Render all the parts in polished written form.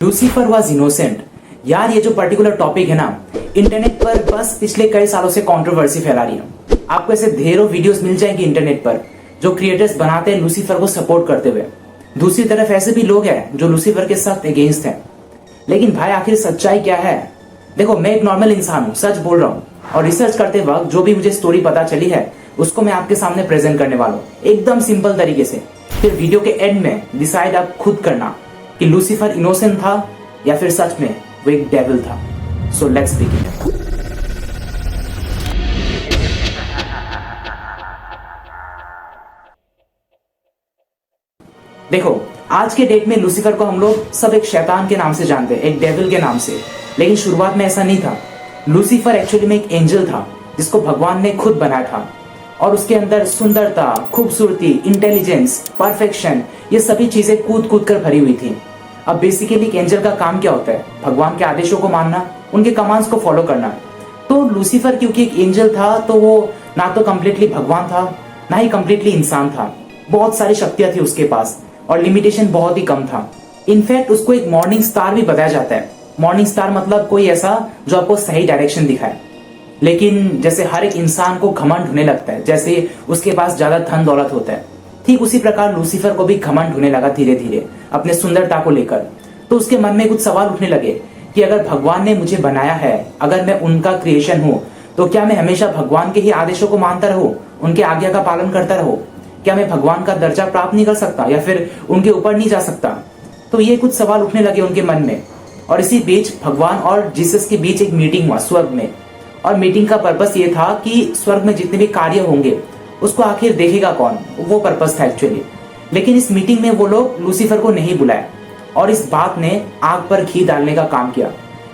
Lucifer was innocent. यार ये जो पर्टिकुलर टॉपिक है ना, इंटरनेट पर बस पिछले कई सालों से कंट्रोवर्सी फैला रही है। आपको ऐसे ढेरों वीडियोस मिल जाएंगे इंटरनेट पर जो क्रिएटर्स बनाते हैं लूसीफर को सपोर्ट करते हुए। दूसरी तरफ ऐसे भी लोग हैं जो लूसीफर के सख्त अगेंस्ट हैं। लेकिन भाई आखिर सच्चाई क्या है? देखो, मैं एक नॉर्मल इंसान हूँ, सच बोल रहा हूँ, और रिसर्च करते वक्त जो भी मुझे स्टोरी पता चली है उसको मैं आपके सामने प्रेजेंट करने वाला हूँ एकदम सिंपल तरीके से। फिर वीडियो के एंड में डिसाइड आप खुद करना कि लूसीफर इनोसेंट था या फिर सच में वो एक डेविल था। So let's begin. देखो, आज के डेट में लूसीफर को हम लोग सब एक शैतान के नाम से जानते हैं, एक डेविल के नाम से। लेकिन शुरुआत में ऐसा नहीं था। लूसीफर एक्चुअली में एक एंजल था जिसको भगवान ने खुद बनाया था, और उसके अंदर सुंदरता, खूबसूरती, इंटेलिजेंस, परफेक्शन, ये सभी चीजें कूद कूद कर भरी हुई थी। अब बेसिकली एक एंजल का काम क्या होता है? भगवान के आदेशों को मानना, उनके कमांड्स को फॉलो करना। तो लूसीफर क्योंकि एक एंजल था तो वो ना तो कम्प्लीटली भगवान था ना ही कम्प्लीटली इंसान था। बहुत सारी शक्तियां थी उसके पास और लिमिटेशन बहुत ही कम था। इनफैक्ट उसको एक मॉर्निंग स्टार भी बताया जाता है। मॉर्निंग स्टार मतलब कोई ऐसा जो आपको सही डायरेक्शन दिखाए। लेकिन जैसे हर एक इंसान को घमंड होने लगता है जैसे उसके पास ज्यादा धन दौलत होता है, ठीक उसी प्रकार लूसीफर को भी घमंड होने लगा धीरे धीरे अपने सुंदरता को लेकर। तो उसके मन में कुछ सवाल उठने लगे कि अगर भगवान ने मुझे बनाया है, अगर मैं उनका क्रिएशन हूँ, तो क्या मैं हमेशा भगवान के ही आदेशों को मानता रहूं, उनके आज्ञा का पालन करता रहूं? क्या मैं भगवान का दर्जा प्राप्त नहीं कर सकता या फिर उनके ऊपर नहीं जा सकता? तो ये कुछ सवाल उठने लगे उनके मन में। और इसी बीच भगवान और जीसस के बीच एक मीटिंग हुआ स्वर्ग में। और मीटिंग का पर्पस ये था कि स्वर्ग में जितने भी कार्य होंगे उसको आखिर देखेगा कौन, वो पर्पस था एक्चुअली। लेकिन इस मीटिंग में वो लोग लूसीफर को नहीं बुलाए, और इस बात ने आग पर घी डालने का काम किया।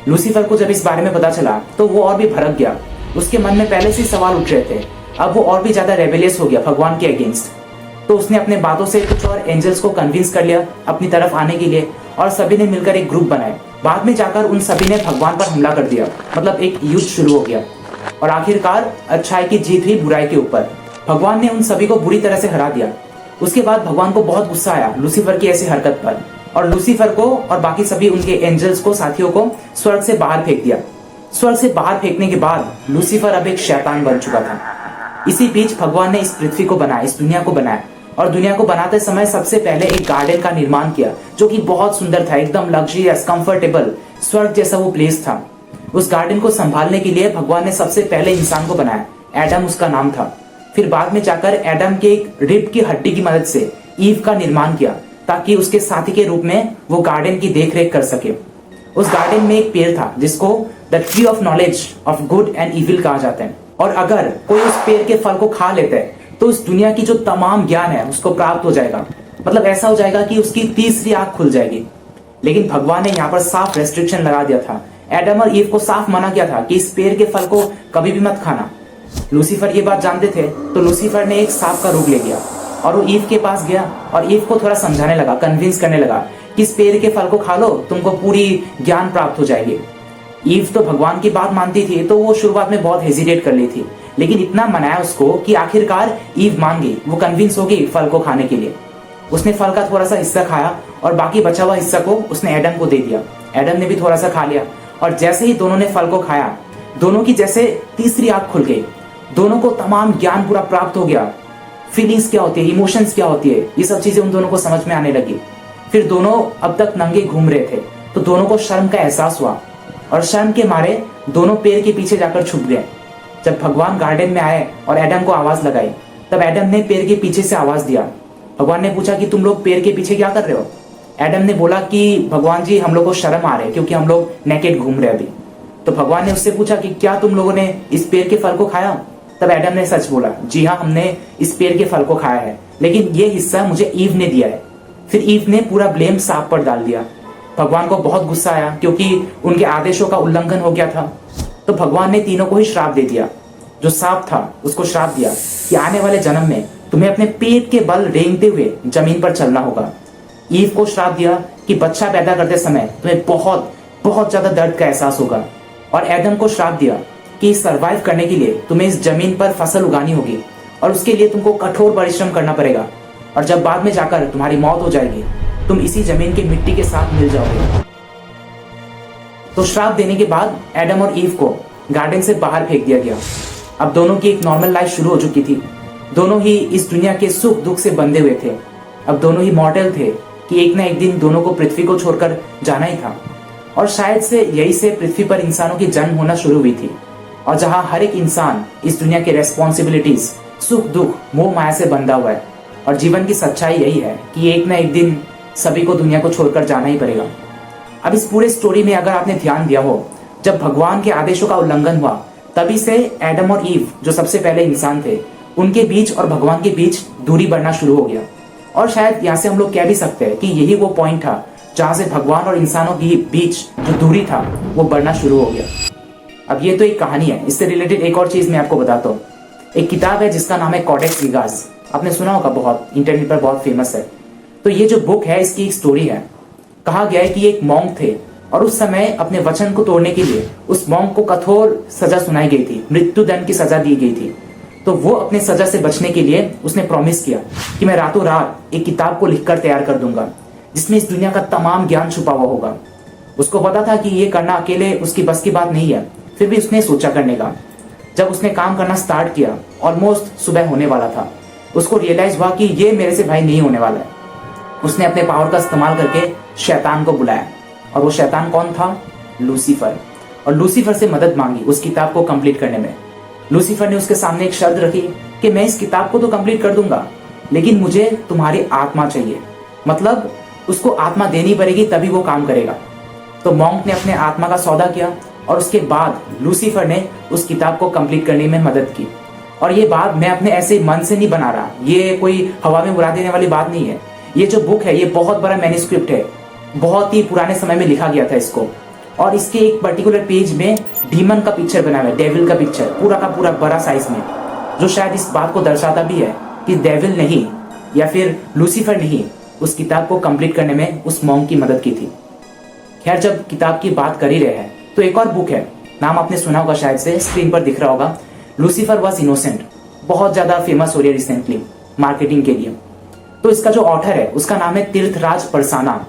लूसीफर को जब इस बारे में पता चला तो वो और भी भड़क गया। उसके मन में पहले से सवाल उठ रहे थे, अब वो और भी ज्यादा रेबेलियस हो गया भगवान के अगेंस्ट। तो उसने अपने बातों से कुछ और एंजल्स को कन्विंस कर लिया अपनी तरफ आने के लिए, और सभी ने मिलकर एक ग्रुप बनाए। बाद में जाकर उन सभी ने भगवान पर हमला कर दिया, मतलब एक युद्ध शुरू हो गया, और आखिरकार अच्छाई की जीत हुई बुराई के ऊपर। भगवान ने उन सभी को बुरी तरह से हरा दिया। उसके बाद भगवान को बहुत गुस्सा आया लूसीफर की ऐसी हरकत पर, और लूसीफर को और बाकी सभी उनके एंजल्स को, साथियों को स्वर्ग से बाहर फेंक दिया। स्वर्ग से बाहर फेंकने के बाद लूसीफर अब एक शैतान बन चुका था। इसी बीच भगवान ने इस पृथ्वी को बनाया, इस दुनिया को बनाया, और दुनिया को बनाते समय सबसे पहले एक गार्डन का निर्माण किया जो कि बहुत सुंदर था, एकदम लग्जरियस, कंफर्टेबल, स्वर्ग जैसा वो प्लेस था। उस गार्डन को संभालने के लिए भगवान ने सबसे पहले इंसान को बनाया, एडम उसका नाम था। फिर बाद में जाकर एडम के एक रिब की हड्डी की मदद से ईव का निर्माण किया ताकि उसके साथी के रूप में वो गार्डन की देखरेख कर सके। उस गार्डन में एक पेड़ था जिसको the tree of knowledge of good and evil कहा जाता है, और अगर कोई उस पेड़ के फल को खा लेता है तो उस दुनिया की जो तमाम ज्ञान है उसको प्राप्त हो जाएगा। मतलब ऐसा हो जाएगा कि उसकी तीसरी आंख खुल जाएगी। लेकिन भगवान ने यहाँ पर साफ रेस्ट्रिक्शन लगा दिया था। एडम और ईव को साफ मना किया था कि इस पेड़ के फल को कभी भी मत खाना। लूसीफर ये बात जानते थे, तो लूसीफर ने एक सांप का रूप ले लिया और वो ईव के पास गया और ईव को थोड़ा समझाने लगा, कन्विंस करने लगा कि इस पेड़ के फल को खा लो, तुमको पूरी ज्ञान प्राप्त हो जाएगी। ईव तो भगवान की बात मानती थी, तो वो शुरुआत में बहुत हेजिटेट कर ली थी, लेकिन इतना मनाया उसको कि आखिरकार ईव मान गई, वो कन्विंस हो गई फल को खाने के लिए। उसने फल का थोड़ा सा हिस्सा खाया और बाकी बचा हुआ हिस्सा को उसने एडम को दे दिया। एडम ने भी थोड़ा सा खा लिया, और जैसे ही दोनों ने फल को खाया, दोनों की जैसे तीसरी आंख खुल गई। दोनों को तमाम ज्ञान पूरा प्राप्त हो गया। फीलिंग्स क्या होती है, इमोशंस क्या होती है, ये सब चीजें उन दोनों को समझ में आने लगी। फिर दोनों अब तक नंगे घूम रहे थे, तो दोनों को शर्म का एहसास हुआ, और शर्म के मारे दोनों पेड़ के पीछे जाकर छुप गए। जब भगवान गार्डन में आए और एडम को आवाज लगाई, तब एडम ने पेड़ के पीछे से आवाज दिया। भगवान ने पूछा कि तुम लोग पेड़ के पीछे क्या कर रहे हो? एडम ने बोला कि भगवान जी, हम लोग को शर्म आ रही है क्योंकि हम लोग नेकेड घूम रहे अभी। तो भगवान ने उससे पूछा कि क्या तुम लोगों ने इस पेड़ के फल को खाया? तब एडम ने सच बोला, जी हाँ, हमने इस पेड़ के फल को खाया है, लेकिन ये हिस्सा मुझे ईव ने दिया है। फिर ईव ने पूरा ब्लेम सांप पर डाल दिया। भगवान को बहुत गुस्सा आया क्योंकि उनके आदेशों का उल्लंघन हो गया था। तो भगवान ने तीनों को ही श्राप दे दिया। जो सांप था उसको श्राप दिया कि आने वाले जन्म में तुम्हें अपने पेट के बल रेंगते हुए जमीन पर चलना होगा। ईव को श्राप दिया कि बच्चा पैदा करते समय तुम्हें बहुत बहुत ज्यादा दर्द का एहसास होगा, और एडम को श्राप दिया कि सरवाइव करने के लिए तुम्हें इस जमीन पर फसल उगानी होगी और उसके लिए तुमको कठोर परिश्रम करना पड़ेगा, और जब बाद में जाकर तुम्हारी मौत हो जाएगी तुम इसी जमीन की मिट्टी के साथ मिल जाओगे। तो श्राप देने के बाद एडम और ईव को गार्डन से बाहर फेंक दिया गया। अब दोनों की एक नॉर्मल लाइफ शुरू हो चुकी थी। दोनों ही इस दुनिया के सुख दुख से बंधे हुए थे। अब दोनों ही मॉर्टल थे कि एक ना एक दिन दोनों को पृथ्वी को छोड़कर जाना ही था। और शायद से यही से पृथ्वी पर इंसानों की जन्म होना शुरू हुई थी, और जहां हर एक इंसान इस दुनिया के रेस्पॉन्सिबिलिटीज, सुख दुख, मोह माया से बंधा हुआ है। और जीवन की सच्चाई यही है कि एक ना एक दिन सभी को दुनिया को छोड़कर जाना ही पड़ेगा। अब इस पूरे स्टोरी में अगर आपने ध्यान दिया हो, जब भगवान के आदेशों का उल्लंघन हुआ तभी से एडम और ईव जो सबसे पहले इंसान थे, उनके बीच और भगवान के बीच दूरी बढ़ना शुरू हो गया। और शायद यहाँ से हम लोग कह भी सकते हैं कि यही वो पॉइंट था जहां से भगवान और इंसानों के बीच जो दूरी था वो बढ़ना शुरू हो गया। अब ये तो एक कहानी है, इससे रिलेटेड एक और चीज मैं आपको बताता हूँ। एक किताब है जिसका नाम है कॉडेक्स गिगास, आपने सुना होगा, बहुत इंटरनेट पर बहुत फेमस है। तो ये जो बुक है इसकी एक स्टोरी है। कहा गया है कि एक मॉन्क थे और उस समय अपने वचन को तोड़ने के लिए उस मॉन्क को कठोर सजा सुनाई गई थी, मृत्युदंड की सजा दी गई थी। तो वो अपने सजा से बचने के लिए उसने प्रॉमिस किया कि मैं रातों रात एक किताब को लिखकर तैयार कर दूंगा जिसमें इस दुनिया का तमाम ज्ञान छुपा हुआ होगा। उसको पता था कि ये करना अकेले उसकी बस की बात नहीं है, फिर भी उसने सोचा करने का। जब उसने काम करना स्टार्ट किया, ऑलमोस्ट सुबह होने वाला था, उसको रियलाइज हुआ कि ये मेरे से भाई नहीं होने वाला है। उसने अपने पावर का इस्तेमाल करके शैतान को बुलाया, और वो शैतान कौन था? लूसीफर। और लूसीफर से मदद मांगी उस किताब को कंप्लीट करने में। लूसीफर ने उसके सामने एक शर्त रखी कि मैं इस किताब को तो कंप्लीट कर दूंगा, लेकिन मुझे तुम्हारी आत्मा चाहिए। मतलब उसको आत्मा देनी पड़ेगी तभी वो काम करेगा। तो मॉन्क ने अपने आत्मा का सौदा किया और उसके बाद लूसीफर ने उस किताब को कंप्लीट करने में मदद की। और ये बात मैं अपने ऐसे मन से नहीं बना रहा, ये कोई हवा में उड़ा देने वाली बात नहीं है। ये जो बुक है ये बहुत बड़ा मैन्युस्क्रिप्ट है, बहुत ही पुराने समय में लिखा गया था इसको। और इसके एक पर्टिकुलर पेज में डीमन का पिक्चर बना हुआ है, डेविल का पिक्चर, पूरा का पूरा बड़ा साइज में, जो शायद इस बात को दर्शाता भी है कि डेविल नहीं या फिर लूसीफर नहीं उस किताब को कंप्लीट करने में उस मॉन्क की मदद की थी। खैर, जब किताब की बात कर ही रहे हैं तो एक और बुक है, नाम आपने सुना होगा, शायद से स्क्रीन पर दिख रहा होगा, लूसीफर वॉज इनोसेंट। बहुत ज्यादा फेमस हो रही है रिसेंटली मार्केटिंग के लिए। तो इसका जो ऑथर है उसका नाम है तीर्थराज परसाना।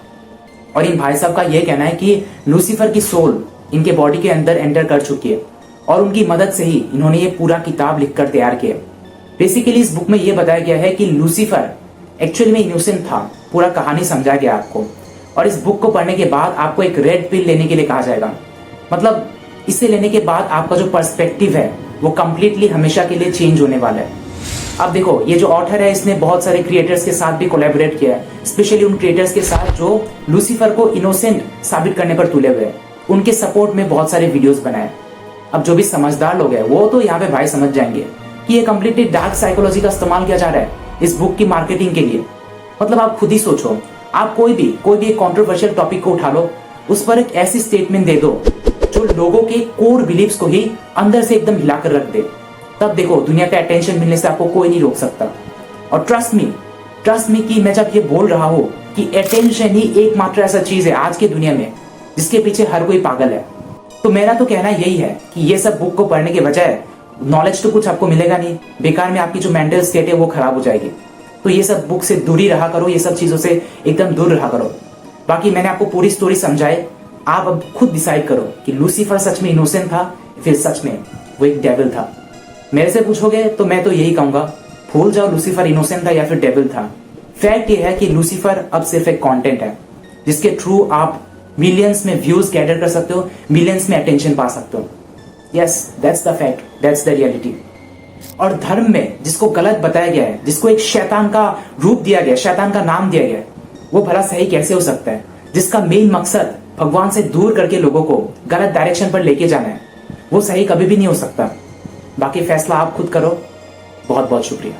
और इन भाई साहब का यह कहना है कि लूसीफर की सोल इनके बॉडी के अंदर एंटर कर चुकी है और उनकी मदद से ही इन्होंने ये पूरा किताब लिखकर तैयार किया। बेसिकली इस बुक में यह बताया गया है कि लूसीफर एक्चुअली में इनोसेंट था। पूरा कहानी समझा गया आपको। और इस बुक को पढ़ने के बाद आपको एक रेड पिल लेने के लिए कहा जाएगा। मतलब इसे लेने के बाद आपका जो पर्सपेक्टिव है वो कंप्लीटली हमेशा के लिए चेंज होने वाला है। अब देखो, ये जो ऑथर है इसने बहुत सारे क्रिएटर्स के साथ भी कोलैबोरेट किया है, स्पेशली उन क्रिएटर्स के साथ जो लूसीफर को इनोसेंट साबित करने पर तुले हुए हैं। उनके सपोर्ट में बहुत सारे वीडियोस बनाए। अब जो भी समझदार लोग हैं वो तो यहाँ पे भाई समझ जाएंगे कि ये कंप्लीटली डार्क साइकोलॉजी का इस्तेमाल किया जा रहा है इस बुक की मार्केटिंग के लिए। मतलब आप खुद ही सोचो, आप कोई भी एक कॉन्ट्रोवर्शियल टॉपिक को उठा लो, उस पर एक ऐसी स्टेटमेंट दे दो जो लोगों के कोर बिलीव्स को ही अंदर से एकदम हिलाकर रख दे, तब देखो दुनिया का अटेंशन मिलने से आपको कोई नहीं रोक सकता। और ट्रस्ट मी कि मैं जब ये बोल रहा हूं कि अटेंशन ही एकमात्र ऐसा चीज है आज की दुनिया में जिसके पीछे हर कोई पागल है, तो मेरा तो कहना यही है कि ये सब बुक को पढ़ने के बजाय नॉलेज तो कुछ आपको मिलेगा नहीं, बेकार में आपकी जो मेंटल स्टेट है वो खराब हो जाएगी। तो ये सब बुक से दूरी रहा करो, ये सब चीजों से एकदम दूर रहा करो। बाकी मैंने आपको पूरी स्टोरी समझाए, आप अब खुद डिसाइड करो कि लूसीफर सच में इनोसेंट था फिर सच में वो एक डेविल था। मेरे से पूछोगे तो मैं तो यही कहूंगा, भूल जाओ लूसीफर इनोसेंट था या फिर डेविल था। फैक्ट ये है कि लूसीफर अब सिर्फ एक कंटेंट है जिसके थ्रू आप मिलियंस में व्यूज गैदर कर सकते हो, मिलियंस में अटेंशन पा सकते हो। Yes, that's the fact, that's the reality. और धर्म में जिसको गलत बताया गया है, जिसको एक शैतान का रूप दिया गया, शैतान का नाम दिया गया, वो भला सही कैसे हो सकता है? जिसका मेन मकसद भगवान से दूर करके लोगों को गलत डायरेक्शन पर लेके जाना है, वो सही कभी भी नहीं हो सकता। बाकी फैसला आप खुद करो। बहुत बहुत शुक्रिया।